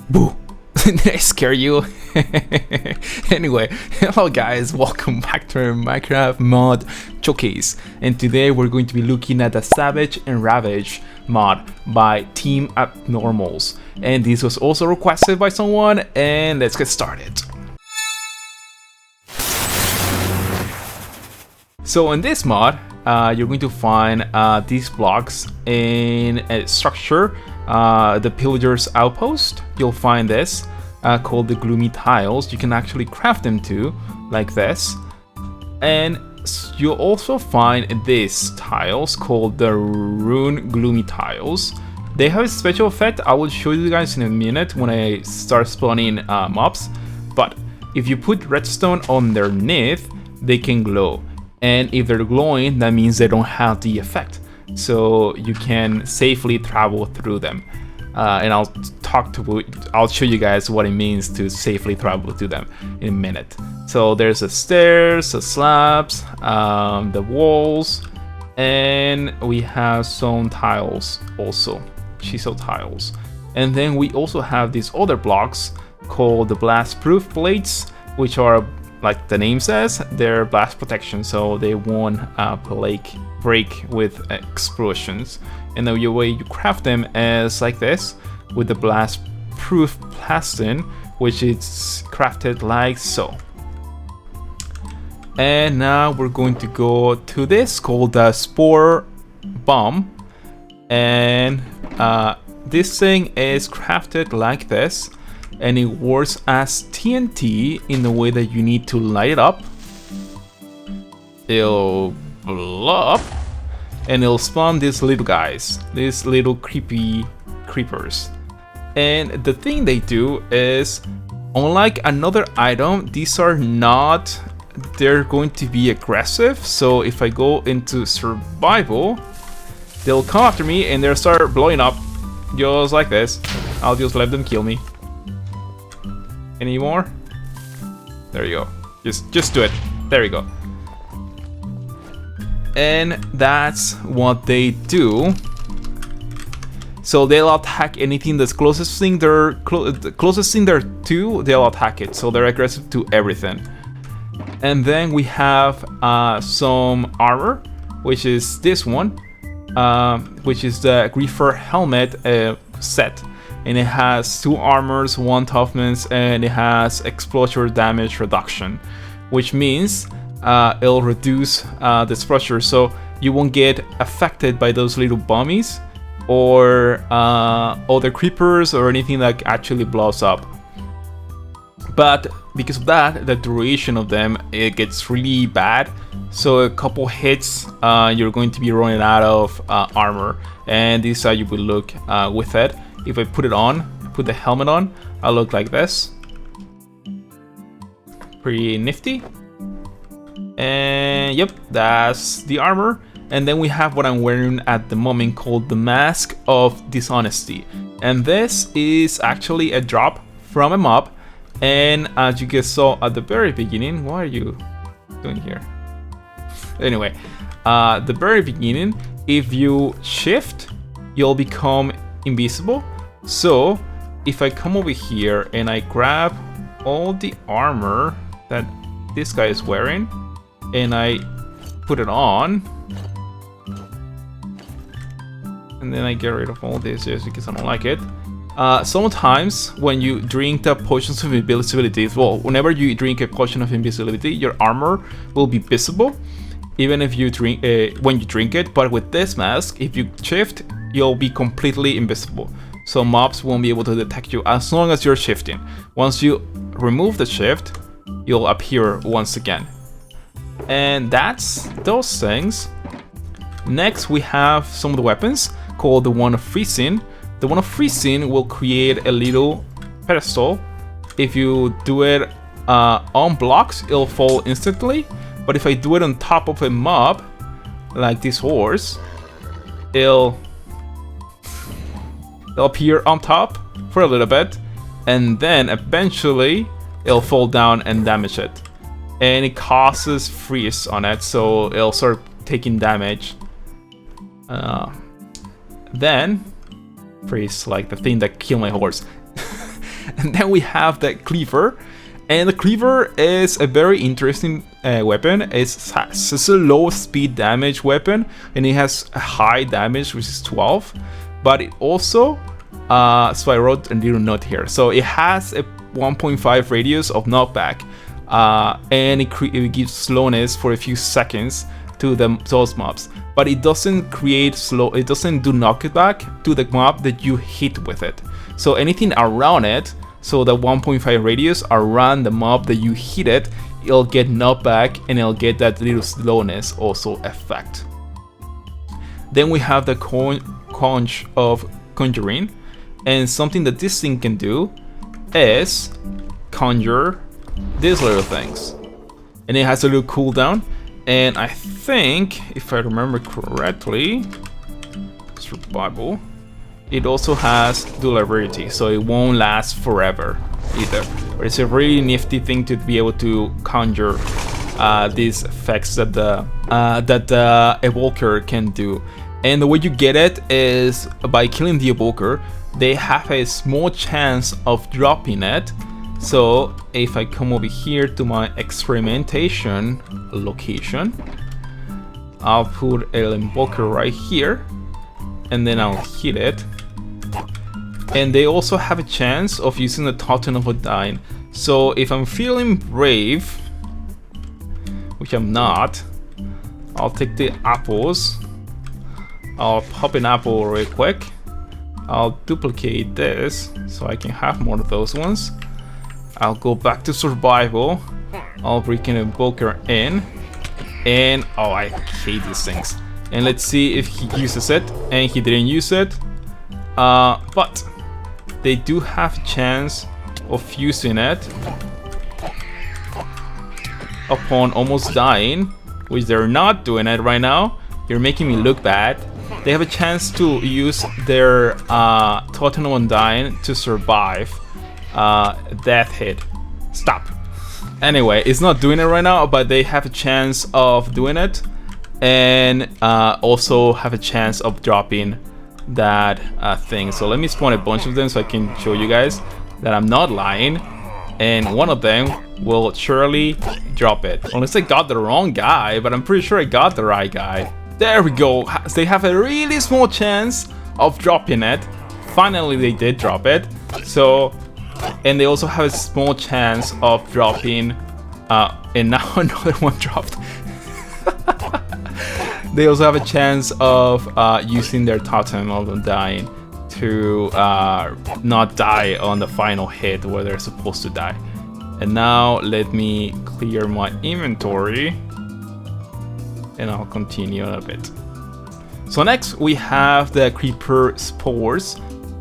Boo! Did I scare you? Anyway, hello guys, welcome back to our Minecraft mod showcase. And today we're going to be looking at the Savage and Ravage mod by Team Abnormals. And this was also requested by someone, and let's get started. So in this mod, you're going to find these blocks in a structure, the Pillager's Outpost. You'll find this called the Gloomy Tiles. You can actually craft them too, like this. And you'll also find these tiles called the Rune Gloomy Tiles. They have a special effect I will show you guys in a minute when I start spawning mobs. But if you put redstone underneath, they can glow. And if they're glowing, that means they don't have the effect. So you can safely travel through them. And I'll show you guys what it means to safely travel through them in a minute. So there's the stairs, the slabs, the walls, and we have some tiles also, chisel tiles. And then we also have these other blocks called the blast proof plates, which are, like the name says, they're blast protection, so they won't break with explosions. And the way you craft them is like this, with the blast proof plastin, which is crafted like so. And now we're going to go to this called the Spore bomb, and this thing is crafted like this. And it works as TNT in the way that you need to light it up. It'll blow up, and it'll spawn these little guys, these little creepy creepers. And the thing they do is, unlike another item, these are not, they're going to be aggressive. So if I go into survival, they'll come after me and they'll start blowing up just like this. I'll just let them kill me. Any more? There you go. Just do it. There you go. And that's what they do. So they'll attack anything that's closest thing they're to. They'll attack it. So they're aggressive to everything. And then we have some armor, which is this one, which is the Griefer helmet set. And it has 2 armors, 1 toughness, and it has exposure damage reduction, which means it'll reduce the exposure, so you won't get affected by those little bummies or other creepers or anything that actually blows up. But because of that, the duration of them, it gets really bad. So a couple hits, you're going to be running out of armor, and this is how you will look with it. If I put it on, put the helmet on, I'll look like this. Pretty nifty. And yep, that's the armor. And then we have what I'm wearing at the moment called the Mask of Dishonesty. And this is actually a drop from a mob. And as you guys saw at the very beginning, what are you doing here? Anyway, the very beginning, if you shift, you'll become invisible. So if I come over here and I grab all the armor that this guy is wearing and I put it on, and then I get rid of all this just because I don't like it. Sometimes when you drink the potions of invisibility, well, whenever you drink a potion of invisibility, your armor will be visible even if you drink when you drink it. But with this mask, if you shift, you'll be completely invisible. So mobs won't be able to detect you as long as you're shifting. Once you remove the shift, you'll appear once again. And that's those things. Next, we have some of the weapons called the One of Freezing. The One of Freezing will create a little pedestal. If you do it on blocks, it'll fall instantly. But if I do it on top of a mob, like this horse, it'll appear on top for a little bit, and then eventually it'll fall down and damage it. And it causes freeze on it, so it'll start taking damage. Then freeze, like the thing that killed my horse. And then we have the cleaver. And the cleaver is a very interesting weapon. It's a low speed damage weapon, and it has a high damage, which is 12. But it also, so I wrote a little note here. So it has a 1.5 radius of knockback, and it gives slowness for a few seconds to those mobs. But it doesn't create slow. It doesn't do knockback to the mob that you hit with it. So anything around it. So the 1.5 radius around the mob that you hit it, it'll get knockback and it'll get that little slowness also effect. Then we have the Conch of Conjuring, and something that this thing can do is conjure these little things. And it has a little cooldown, and I think, if I remember correctly, survival. It also has durability, so it won't last forever either. But it's a really nifty thing to be able to conjure these effects that the evoker can do. And the way you get it is by killing the evoker. They have a small chance of dropping it. So if I come over here to my experimentation location, I'll put an invoker right here, and then I'll hit it. And they also have a chance of using the Totem of Undying. So if I'm feeling brave, which I'm not, I'll take the apples. I'll pop an apple real quick. I'll duplicate this so I can have more of those ones. I'll go back to survival. I'll bring an invoker in. And oh, I hate these things. And let's see if he uses it. And he didn't use it. But they do have a chance of using it upon almost dying, which they're not doing it right now. You're making me look bad. They have a chance to use their Totem of Undying to survive death hit. Stop. Anyway, it's not doing it right now, but they have a chance of doing it, and also have a chance of dropping that thing. So let me spawn a bunch of them so I can show you guys that I'm not lying, and one of them will surely drop it, unless I got the wrong guy, but I'm pretty sure I got the right guy. There we go. They have a really small chance of dropping it. Finally they did drop it. So, and they also have a small chance of dropping and now another one dropped. They also have a chance of using their Totem of Undying to not die on the final hit where they're supposed to die. And now let me clear my inventory, and I'll continue in a bit. So next we have the Creeper Spores,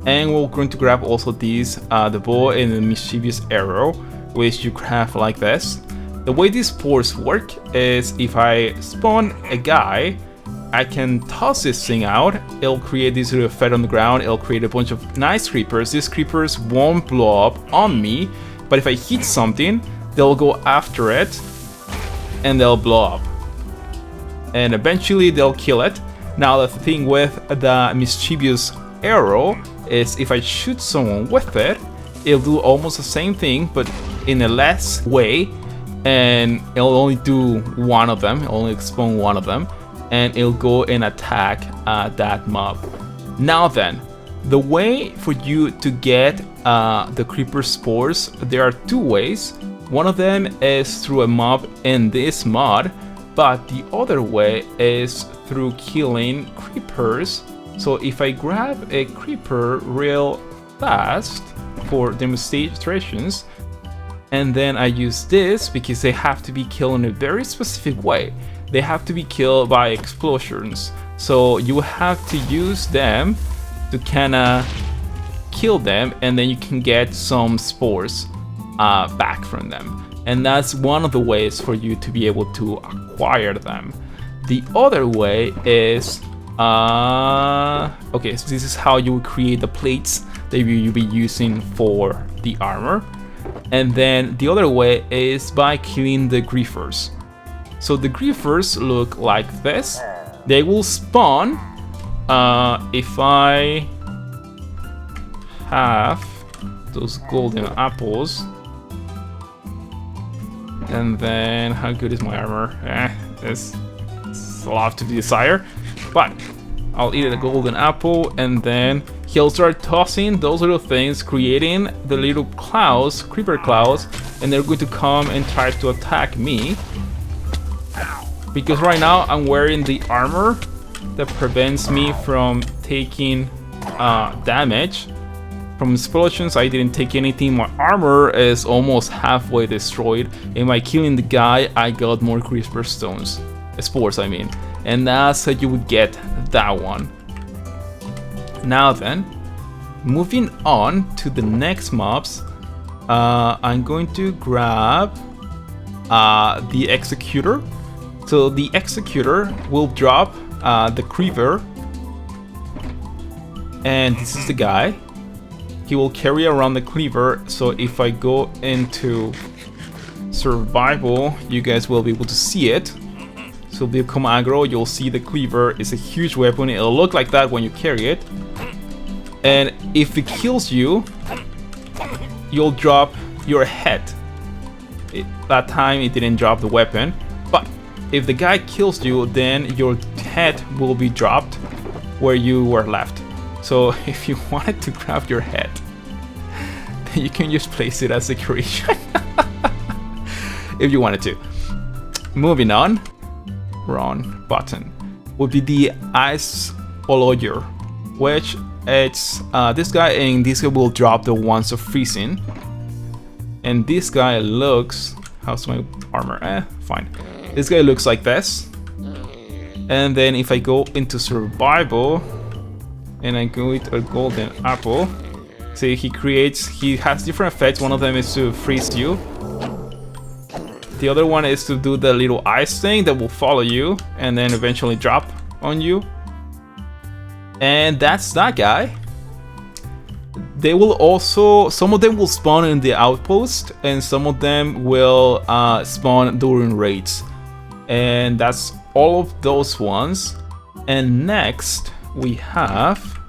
and we're going to grab also these, the bow and the mischievous arrow, which you craft like this. The way these spores work is if I spawn a guy, I can toss this thing out, it'll create this little effect on the ground, it'll create a bunch of nice creepers. These creepers won't blow up on me, but if I hit something, they'll go after it, and they'll blow up. And eventually they'll kill it. Now the thing with the mischievous arrow is if I shoot someone with it, it'll do almost the same thing, but in a less way. And it'll only do one of them, only spawn one of them, and it'll go and attack that mob. Now then, the way for you to get the creeper spores, there are two ways. One of them is through a mob in this mod, but the other way is through killing creepers. So if I grab a creeper real fast for demonstrations, and then I use this because they have to be killed in a very specific way. They have to be killed by explosions. So you have to use them to kinda kill them, and then you can get some spores back from them. And that's one of the ways for you to be able to acquire them. The other way is, okay, so this is how you create the plates that you'll be using for the armor. And then the other way is by killing the griefers. So the griefers look like this. They will spawn if I have those golden apples. And then, how good is my armor? It's a lot to desire, but I'll eat a golden apple, and then he'll start tossing those little things, creating the little clouds, creeper clouds, and they're going to come and try to attack me. Because right now I'm wearing the armor that prevents me from taking damage from explosions. I didn't take anything. My armor is almost halfway destroyed, and by killing the guy I got more creeper spores I mean, and that's how you would get that one. Now then, moving on to the next mobs, I'm going to grab the executor. So the executor will drop the creeper, and this is the guy. He will carry around the cleaver, so if I go into survival, you guys will be able to see it. So become aggro, you'll see the cleaver is a huge weapon. It'll look like that when you carry it. And if it kills you, you'll drop your head. That time it didn't drop the weapon, but if the guy kills you, then your head will be dropped where you were left. So if you wanted to grab your head, then you can just place it as decoration. If you wanted to. Moving on, wrong button would be the ice Oloyer, which it's this guy, and this guy will drop the ones of freezing. And this guy looks, how's my armor? Fine. This guy looks like this. And then if I go into survival and I go with a golden apple, see, he has different effects. One of them is to freeze you. The other one is to do the little ice thing that will follow you and then eventually drop on you. And that's that guy. They will also, some of them will spawn in the outpost, and some of them will spawn during raids. And that's all of those ones. And next we have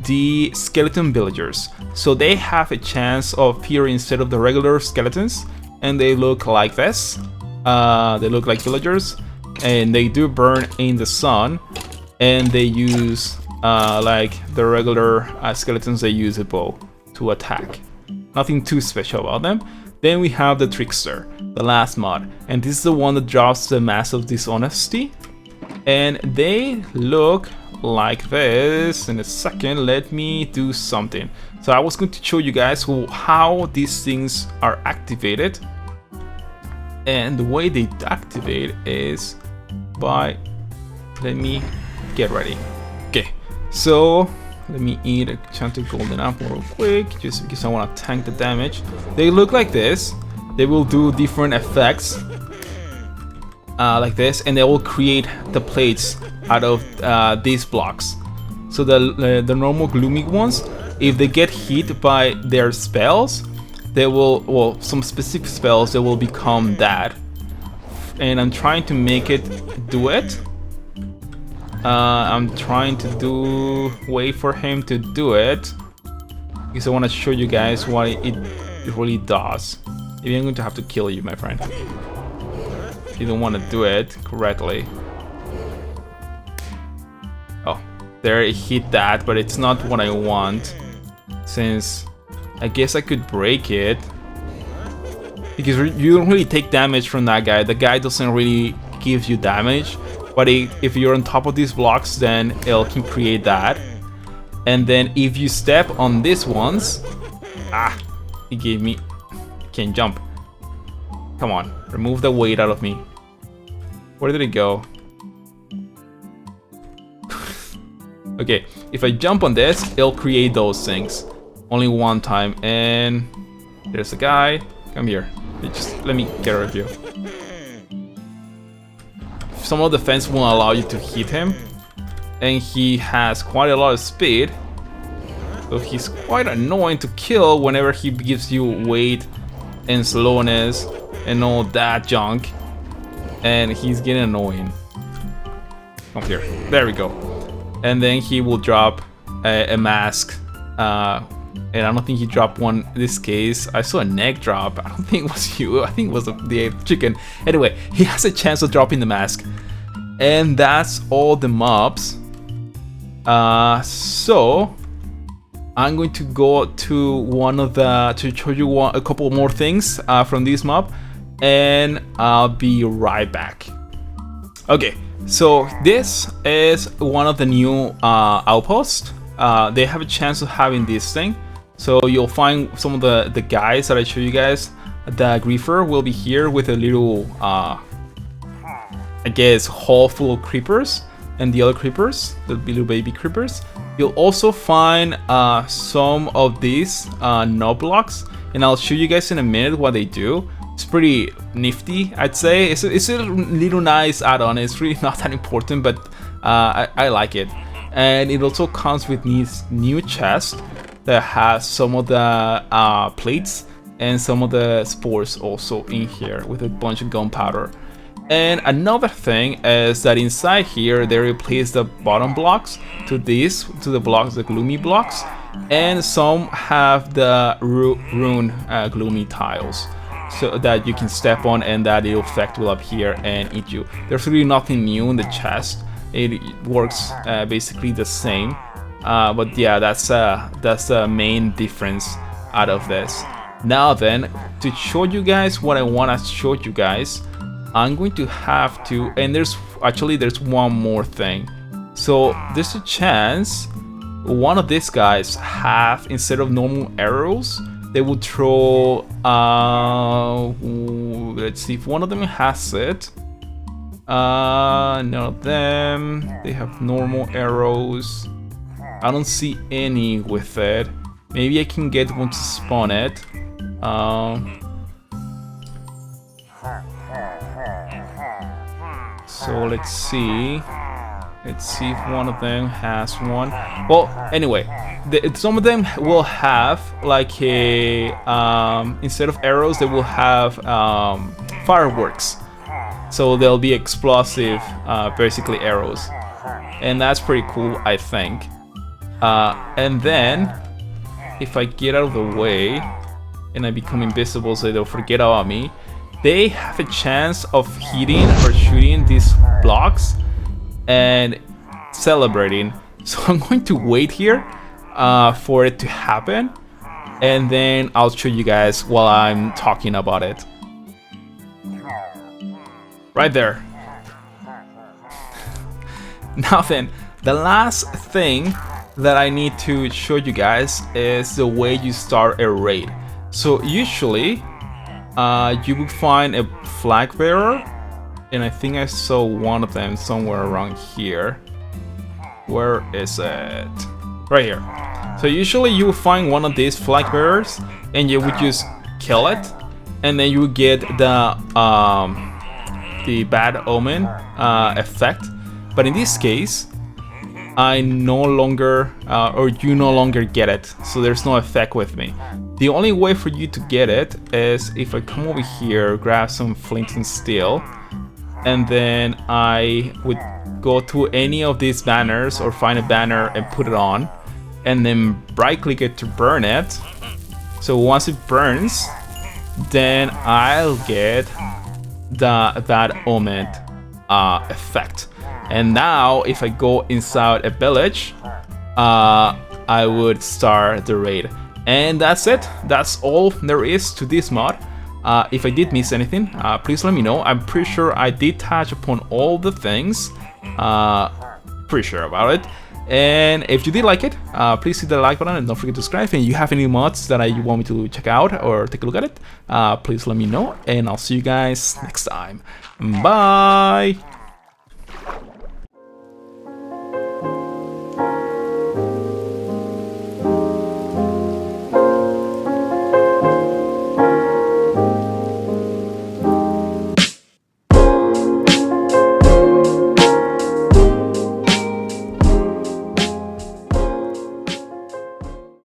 the skeleton villagers. So they have a chance of appearing instead of the regular skeletons, and they look like this. They look like villagers, and they do burn in the sun, and they use like the regular skeletons, they use a bow to attack. Nothing too special about them. Then we have the Trickster, the last mod, and this is the one that drops the Mask of Dishonesty, and they look like this. In a second, let me do something. So I was going to show you guys how these things are activated, and the way they activate is by, let me get ready. Okay, so let me eat a enchanted golden apple real quick, just because I want to tank the damage. They look like this. They will do different effects like this, and they will create the plates out of these blocks. So the normal gloomy ones, if they get hit by their spells, they will, well, some specific spells, they will become that. And I'm trying to make it do it. I'm trying to wait for him to do it, because I want to show you guys what it really does. Maybe I'm going to have to kill you, my friend, if you don't want to do it correctly. Oh, there, it hit that, but it's not what I want, since I guess I could break it, because you don't really take damage from that guy. The guy doesn't really give you damage, but if you're on top of these blocks, then it can create that. And then if you step on these ones, it gave me, I can't jump. Come on, remove the weight out of me. Where did it go? Okay, if I jump on this, it'll create those things. Only one time, and there's a guy. Come here. Just let me get rid of you. Some of the fence won't allow you to hit him, and he has quite a lot of speed, so he's quite annoying to kill whenever he gives you weight and slowness and all that junk, and he's getting annoying. Come here. There we go. And then he will drop a mask And I don't think he dropped one in this case. I saw a neck drop. I don't think it was you. I think it was the chicken. Anyway, he has a chance of dropping the mask. And that's all the mobs. So I'm going to go to one of the to show you a couple more things from this mob, and I'll be right back. Okay, so this is one of the new outposts. They have a chance of having this thing. So you'll find some of the guys that I show you guys. The griefer will be here with a little, I guess, hole full of creepers, and the other creepers, the little baby creepers. You'll also find some of these knob blocks, and I'll show you guys in a minute what they do. It's pretty nifty, I'd say. It's a little nice add-on. It's really not that important, but I like it. And it also comes with this new chest that has some of the plates and some of the spores also in here with a bunch of gunpowder. And another thing is that inside here they replace the bottom blocks to the blocks, the gloomy blocks, and some have the rune gloomy tiles, so that you can step on and that the effect will appear and eat you. There's really nothing new in the chest. It works basically the same, but yeah, that's the main difference out of this. Now then, to show you guys what I want to show you guys, I'm going to have to, and there's one more thing. So there's a chance one of these guys have, instead of normal arrows, they will throw, let's see if one of them has it. None of them, they have normal arrows. I don't see any with it. Maybe I can get one to spawn it. So let's see if one of them has one. Well, anyway, some of them will have like a instead of arrows, they will have fireworks. So they'll be explosive, basically arrows, and that's pretty cool, I think. And then if I get out of the way and I become invisible so they don't forget about me, they have a chance of hitting or shooting these blocks and celebrating. So I'm going to wait here for it to happen, and then I'll show you guys while I'm talking about it. Right there. Now then, the last thing that I need to show you guys is the way you start a raid. So usually you would find a flag bearer, and I think I saw one of them somewhere around here. Where is it? Right here. So usually you will find one of these flag bearers, and you would just kill it, and then you would get the bad omen effect. But in this case, I no longer or you no longer get it, so there's no effect with me. The only way for you to get it is if I come over here, grab some flint and steel, and then I would go to any of these banners or find a banner and put it on, and then right click it to burn it. So once it burns, then I'll get the bad omen effect. And now if I go inside a village, I would start the raid. And that's it. That's all there is to this mod. If I did miss anything, please let me know. I'm pretty sure I did touch upon all the things. Pretty sure about it. And if you did like it, please hit the like button and don't forget to subscribe. And if you have any mods that you want me to check out or take a look at it, please let me know. And I'll see you guys next time. Bye!